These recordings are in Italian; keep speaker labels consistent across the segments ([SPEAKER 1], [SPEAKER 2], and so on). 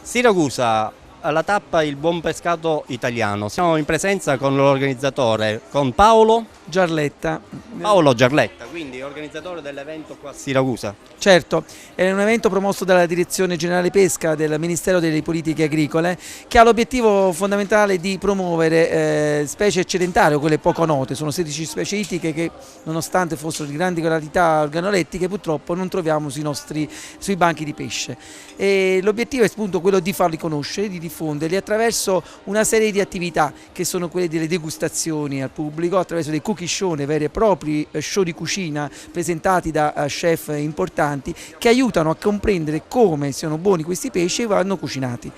[SPEAKER 1] Siracusa, alla tappa Il Buon Pescato Italiano. Siamo in presenza con l'organizzatore, con
[SPEAKER 2] Giarletta.
[SPEAKER 1] Paolo Giarletta, quindi organizzatore dell'evento qua a Siracusa.
[SPEAKER 2] Certo, è un evento promosso dalla Direzione Generale Pesca del Ministero delle Politiche Agricole che ha l'obiettivo fondamentale di promuovere specie eccedentarie o quelle poco note. Sono 16 specie ittiche che, nonostante fossero di grandi qualità organolettiche, purtroppo non troviamo sui banchi di pesce. L'obiettivo è appunto quello di farli conoscere, di diffonderli attraverso una serie di attività che sono quelle delle degustazioni al pubblico, attraverso dei cookie show, dei veri e propri show di cucina presentati da chef importanti che aiutano a comprendere come siano buoni questi pesci e vanno cucinati.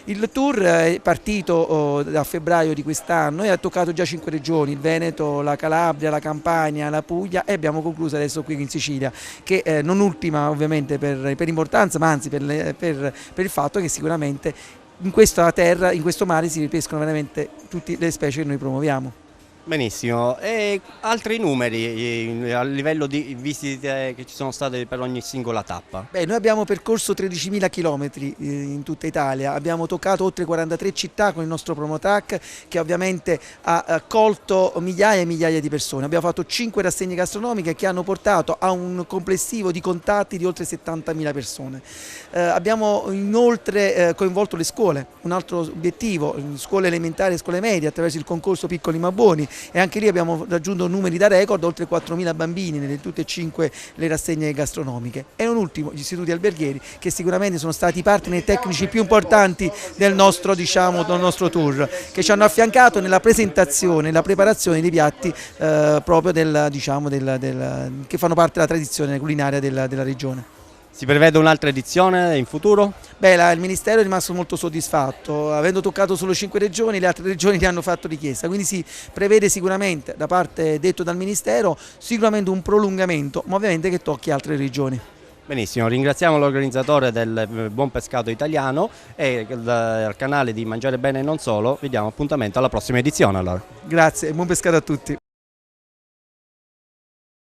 [SPEAKER 2] Il tour è partito da febbraio di quest'anno e ha toccato già 5 regioni, il Veneto, la Calabria, la Campania, la Puglia, e abbiamo concluso adesso qui in Sicilia, che non ultima ovviamente per importanza, ma anzi per il fatto che sicuramente in questa terra, in questo mare si ripescono veramente tutte le specie che noi promuoviamo.
[SPEAKER 1] Benissimo, e altri numeri a livello di visite che ci sono state per ogni singola tappa?
[SPEAKER 2] Beh, noi abbiamo percorso 13.000 chilometri in tutta Italia, abbiamo toccato oltre 43 città con il nostro Promotac che ovviamente ha accolto migliaia e migliaia di persone. Abbiamo fatto 5 rassegne gastronomiche che hanno portato a un complessivo di contatti di oltre 70.000 persone. Abbiamo inoltre coinvolto le scuole, un altro obiettivo, scuole elementari e scuole medie attraverso il concorso Piccoli ma Buoni, e anche lì abbiamo raggiunto numeri da record, oltre 4.000 bambini nelle tutte e 5 le rassegne gastronomiche. E non ultimo gli istituti alberghieri che sicuramente sono stati i partner tecnici più importanti del nostro tour, che ci hanno affiancato nella presentazione, nella preparazione dei piatti proprio che fanno parte della tradizione culinaria della regione.
[SPEAKER 1] Si prevede un'altra edizione in futuro?
[SPEAKER 2] Beh, il Ministero è rimasto molto soddisfatto, avendo toccato solo 5 regioni, le altre regioni ne hanno fatto richiesta, quindi si prevede sicuramente, da parte detto dal Ministero, sicuramente un prolungamento, ma ovviamente che tocchi altre regioni.
[SPEAKER 1] Benissimo, ringraziamo l'organizzatore del Buon Pescato Italiano e il canale di Mangiare Bene e non solo, vi diamo appuntamento alla prossima edizione allora.
[SPEAKER 2] Grazie e buon pescato a tutti.